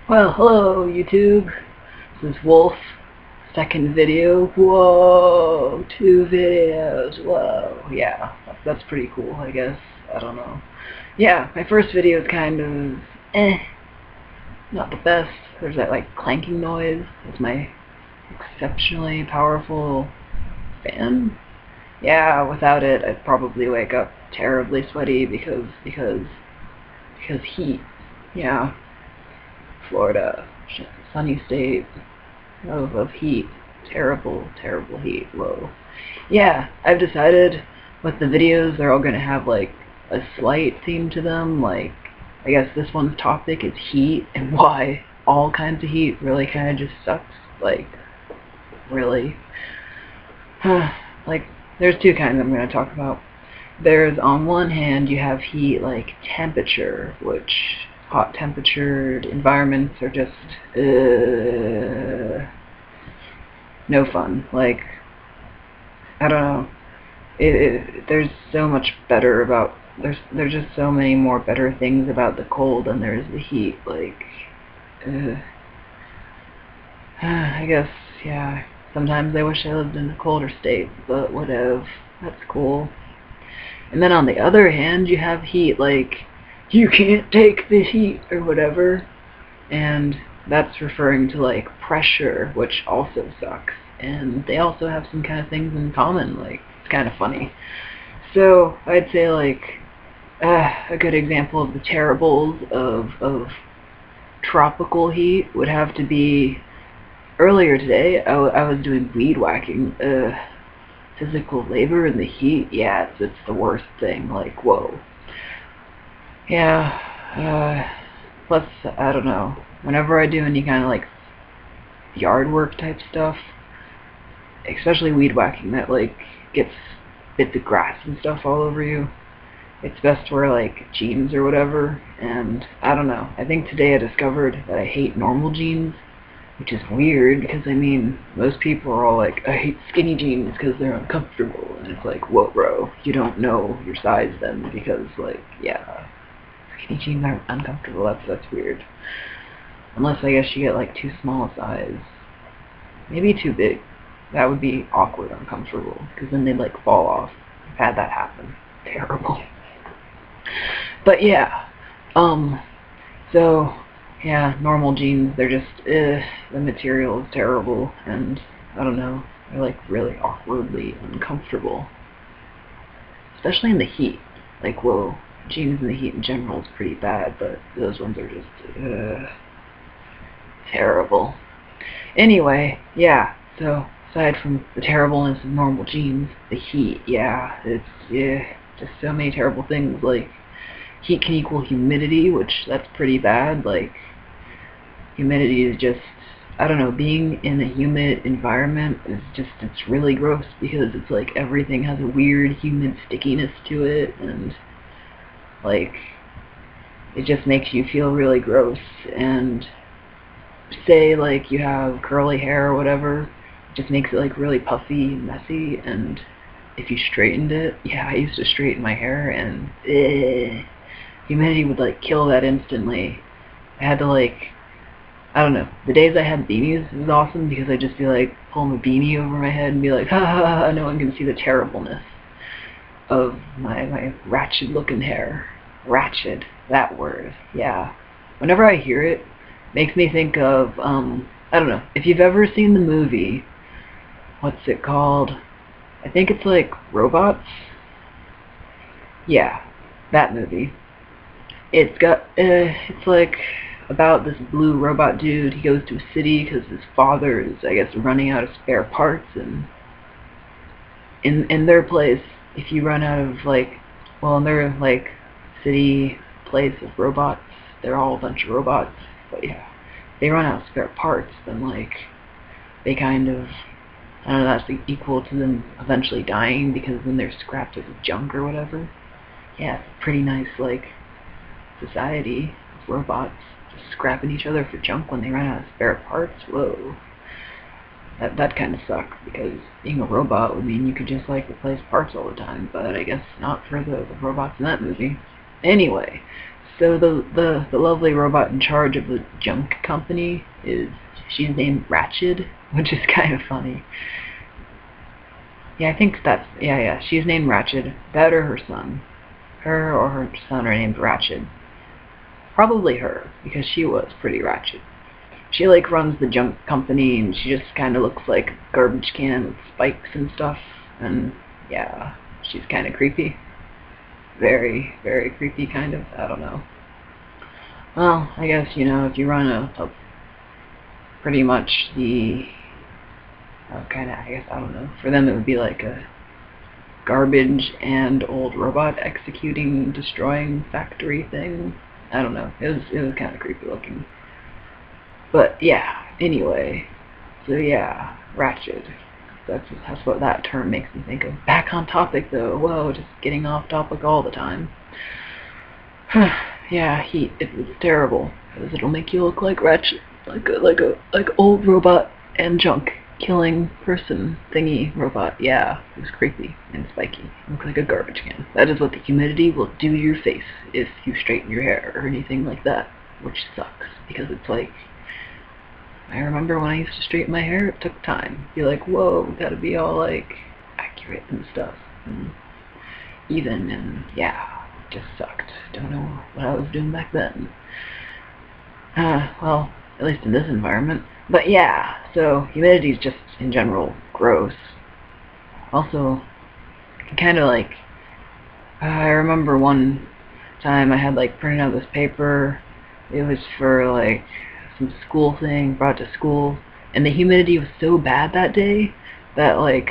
Well, hello YouTube. This is Wolf. Second video. Whoa, 2 videos. Whoa, yeah, that's pretty cool, I guess. I don't know. Yeah, my first video is kind of not the best. There's that like clanking noise. It's my exceptionally powerful fan. Yeah, without it, I'd probably wake up terribly sweaty because heat. Yeah. Florida, sunny state of heat. Terrible, terrible heat. Whoa. Yeah, I've decided with the videos, they're all going to have like a slight theme to them. Like, I guess this one's topic is heat and why all kinds of heat really kind of just sucks. Like, really. Like, there's two kinds I'm going to talk about. There's, on one hand, you have heat like temperature, which hot temperatured environments are just no fun. Like, I don't know. There's so much better about there's just so many more better things about the cold than there's the heat. Like, I guess, yeah. Sometimes I wish I lived in a colder state, but whatever. That's cool. And then on the other hand, you have heat like, you can't take the heat or whatever, and that's referring to like pressure, which also sucks, and they also have some kind of things in common. Like, it's kind of funny. So I'd say like a good example of the terribles of tropical heat would have to be earlier today. I was doing weed whacking. Physical labor in the heat, yeah, it's the worst thing. Like, whoa. Yeah, plus, I don't know, whenever I do any kind of like yard work type stuff, especially weed whacking that like gets bits of grass and stuff all over you, it's best to wear like jeans or whatever. And I don't know, I think today I discovered that I hate normal jeans, which is weird because, I mean, most people are all like, I hate skinny jeans because they're uncomfortable, and it's like, whoa bro, you don't know your size then, because like, yeah, skinny jeans aren't uncomfortable. That's weird. Unless I guess you get like too small a size. Maybe too big. That would be awkward, uncomfortable, because then they'd like fall off. I've had that happen. Terrible. But yeah, so yeah, normal jeans, they're just, the material is terrible, and I don't know, they're like really awkwardly uncomfortable. Especially in the heat. Like, whoa, jeans in the heat in general is pretty bad, but those ones are just, terrible. Anyway, yeah, so aside from the terribleness of normal jeans, the heat, yeah, just so many terrible things. Like, heat can equal humidity, which that's pretty bad. Like, humidity is just, I don't know, being in a humid environment is just, it's really gross because it's like everything has a weird humid stickiness to it, and like, it just makes you feel really gross. And say like you have curly hair or whatever, it just makes it like really puffy and messy, and if you straightened it, yeah, I used to straighten my hair, and humidity would like kill that instantly. I had to like, I don't know, the days I had beanies, it was awesome because I'd just be like, pull my beanie over my head and be like, ha ha ha, no one can see the terribleness of my ratchet looking hair. Ratchet, that word, yeah. Whenever I hear it, makes me think of, I don't know, if you've ever seen the movie, what's it called? I think it's like Robots? Yeah, that movie. It's got, it's like about this blue robot dude. He goes to a city because his father is, I guess, running out of spare parts, and in their place, if you run out of like, well, in their like city place of robots, they're all a bunch of robots, but yeah, they run out of spare parts, then like, they kind of, I don't know, that's like equal to them eventually dying because then they're scrapped as junk or whatever. Yeah, it's a pretty nice like society of robots just scrapping each other for junk when they run out of spare parts. Whoa. That kind of sucks, because being a robot would mean you could just like replace parts all the time, but I guess not for the robots in that movie. Anyway, So the lovely robot in charge of the junk company she's named Ratched, which is kind of funny. Yeah, I think yeah, she's named Ratched. That or her son. Her or her son are named Ratched. Probably her, because she was pretty ratchet. She like runs the junk company, and she just kind of looks like a garbage can with spikes and stuff. And yeah, she's kind of creepy. Very, very creepy, kind of. I don't know. Well, I guess, if you run a pretty much the kind of, I guess, I don't know. For them, it would be like a garbage and old robot executing, destroying factory thing. I don't know. It was kind of creepy looking. But yeah, anyway. So yeah, Ratched. That's what that term makes me think of. Back on topic though. Whoa, just getting off topic all the time. Yeah, heat. It's terrible because it'll make you look like Ratched, like old robot and junk killing person thingy robot. Yeah, it was creepy and spiky. Looks like a garbage can. That is what the humidity will do to your face if you straighten your hair or anything like that, which sucks because it's like, I remember when I used to straighten my hair, it took time. Be like, whoa, gotta be all like accurate and stuff, and even, and yeah, it just sucked. Don't know what I was doing back then. Well, at least in this environment. But yeah, so humidity is just in general gross. Also, kind of like, I remember one time I had like printed out this paper. It was for like some school thing, brought to school, and the humidity was so bad that day that like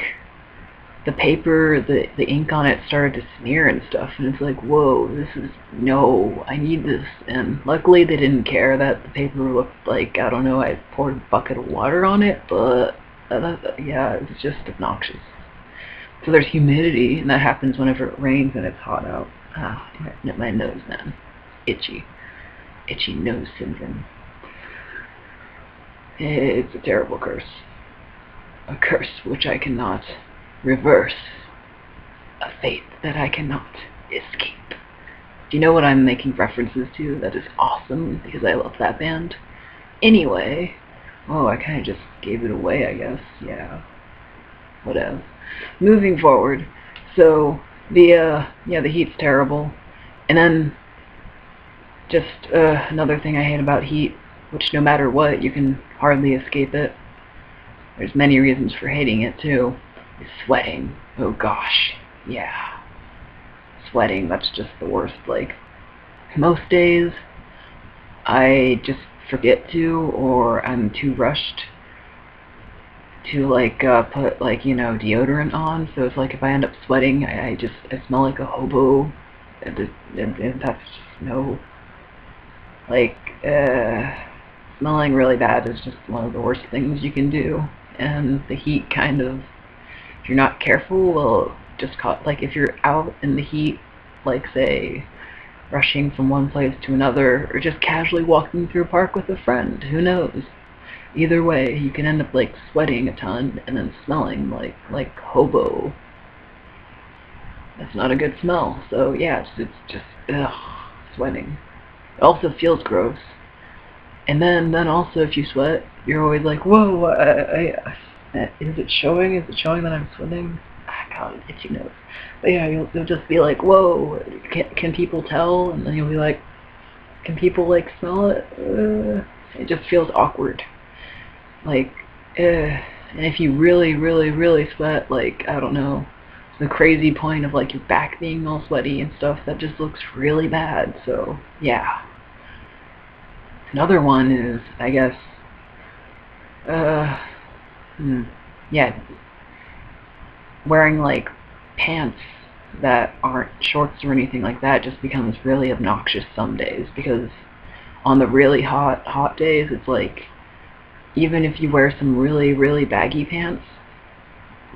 the paper, the ink on it started to smear and stuff, and it's like, whoa, no, I need this. And luckily they didn't care that the paper looked like, I don't know, I poured a bucket of water on it, but yeah, it was just obnoxious. So there's humidity, and that happens whenever it rains and it's hot out. My nose, man. Itchy nose syndrome. It's a terrible curse. A curse which I cannot reverse. A fate that I cannot escape. Do you know what I'm making references to? That is awesome, because I love that band. Anyway, I kind of just gave it away, I guess. Yeah. Whatever. Moving forward. So, the heat's terrible. And then, just another thing I hate about heat, which no matter what, you can hardly escape it. There's many reasons for hating it, too. Is sweating. Oh gosh. Yeah. Sweating, that's just the worst. Like, most days, I just forget to, or I'm too rushed to, like, put, like, deodorant on. So it's like if I end up sweating, I smell like a hobo. And that's just no... Like, smelling really bad is just one of the worst things you can do. And the heat kind of, if you're not careful, will just cause, like, if you're out in the heat, like, say, rushing from one place to another, or just casually walking through a park with a friend, who knows? Either way, you can end up, like, sweating a ton and then smelling like hobo. That's not a good smell. So yeah, it's just sweating. It also feels gross. And then also if you sweat, you're always like, whoa, is it showing? Is it showing that I'm sweating? God, itchy nose. But yeah, you'll just be like, whoa, can people tell? And then you'll be like, can people, like, smell it? It just feels awkward. Like, and if you really, really, really sweat, like, I don't know, the crazy point of, like, your back being all sweaty and stuff, that just looks really bad. So yeah. Another one is, I guess, yeah, wearing, like, pants that aren't shorts or anything like that just becomes really obnoxious some days, because on the really hot days, it's like, even if you wear some really, really baggy pants,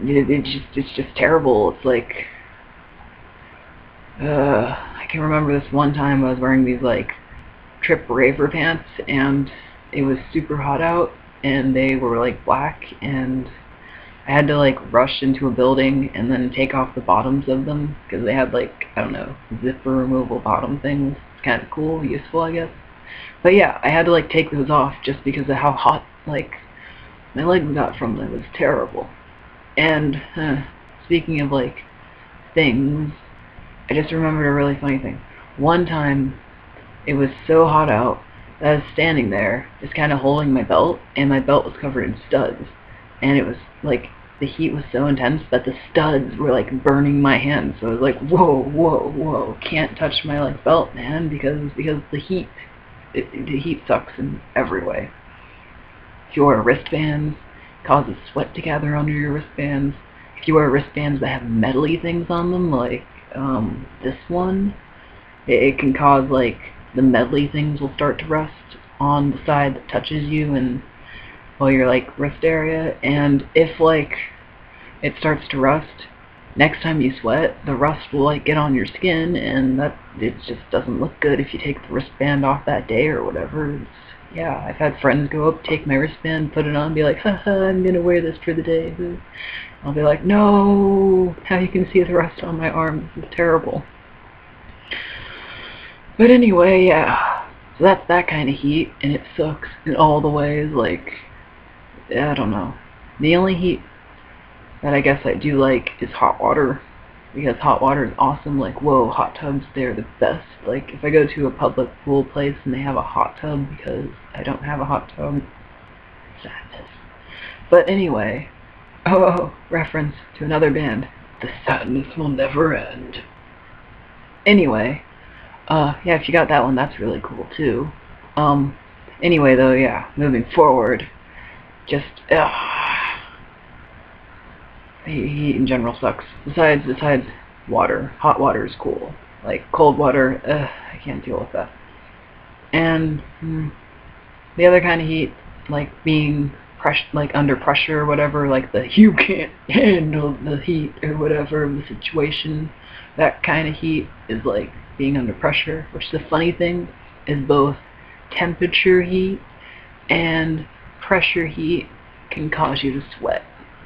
it's just terrible. It's like, I can remember this one time I was wearing these, like, Trip Raver pants, and it was super hot out, and they were, like, black, and I had to, like, rush into a building and then take off the bottoms of them, because they had, like, I don't know, zipper removable bottom things. kind of cool, useful, I guess. But yeah, I had to like take those off just because of how hot like my legs got from them. It was terrible. And speaking of like things, I just remembered a really funny thing. One time, it was so hot out that I was standing there, just kind of holding my belt, and my belt was covered in studs. And it was like, the heat was so intense that the studs were like burning my hands. So I was like, whoa, whoa, whoa, can't touch my like belt, man, because the heat, the heat sucks in every way. If you wear wristbands, it causes sweat to gather under your wristbands. If you wear wristbands that have metally things on them, like this one, it can cause like the medley things will start to rust on the side that touches you and your like wrist area. And if like it starts to rust, next time you sweat, the rust will like get on your skin, and that it just doesn't look good if you take the wristband off that day or whatever. Yeah, I've had friends go up, take my wristband, put it on, and be like, haha, I'm gonna wear this for the day. I'll be like, no, now you can see the rust on my arm. This is terrible. But anyway, yeah, so that's that kind of heat, and it sucks in all the ways. Like, I don't know. The only heat that I guess I do like is hot water, because hot water is awesome. Like, whoa, hot tubs, they're the best. Like, if I go to a public pool place and they have a hot tub because I don't have a hot tub, sadness. But anyway, reference to another band. The sadness will never end. Anyway, yeah, if you got that one, that's really cool too. Anyway though, yeah, moving forward, just, heat in general sucks. Besides water, hot water is cool. Like, cold water, I can't deal with that. And, the other kind of heat, like being like under pressure or whatever, like the you can't handle the heat or whatever of the situation, that kind of heat is like being under pressure, which the funny thing is both temperature heat and pressure heat can cause you to sweat.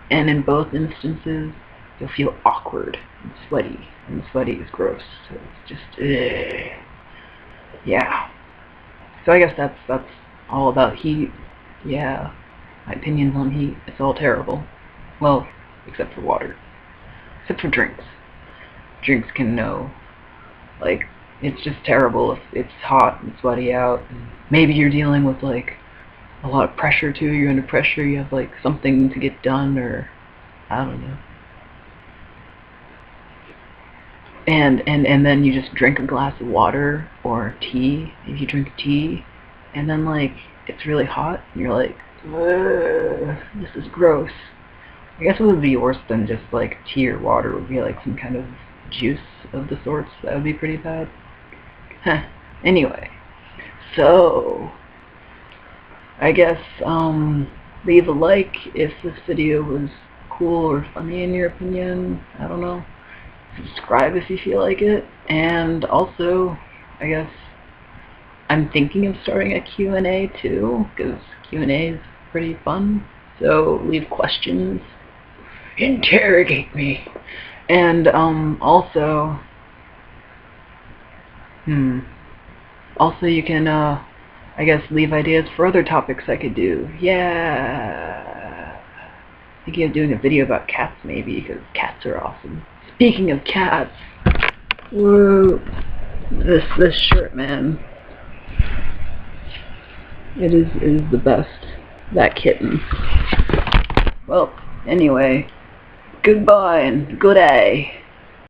And in both instances, you'll feel awkward and sweaty is gross. So it's just, yeah. So I guess that's all about heat. Yeah. My opinions on heat, it's all terrible. Well, except for water. Except for drinks. Drinks can know. Like, it's just terrible if it's hot and sweaty out. And maybe you're dealing with, like, a lot of pressure, too. You're under pressure. You have, like, something to get done, or I don't know. And then you just drink a glass of water or tea. If you drink tea, and then, like, it's really hot, and you're like, this is gross. I guess what would be worse than just like tea or water would be like some kind of juice of the sorts. That would be pretty bad. Anyway, so I guess leave a like if this video was cool or funny in your opinion. I don't know. Subscribe if you feel like it. And also, I guess I'm thinking of starting a Q&A too, because Q&A is pretty fun. So leave questions, interrogate me, and also you can I guess leave ideas for other topics I could do. Yeah, thinking of doing a video about cats maybe, because cats are awesome. Speaking of cats, whoa, this shirt, man. It is the best. That kitten. Well, anyway, goodbye and good day.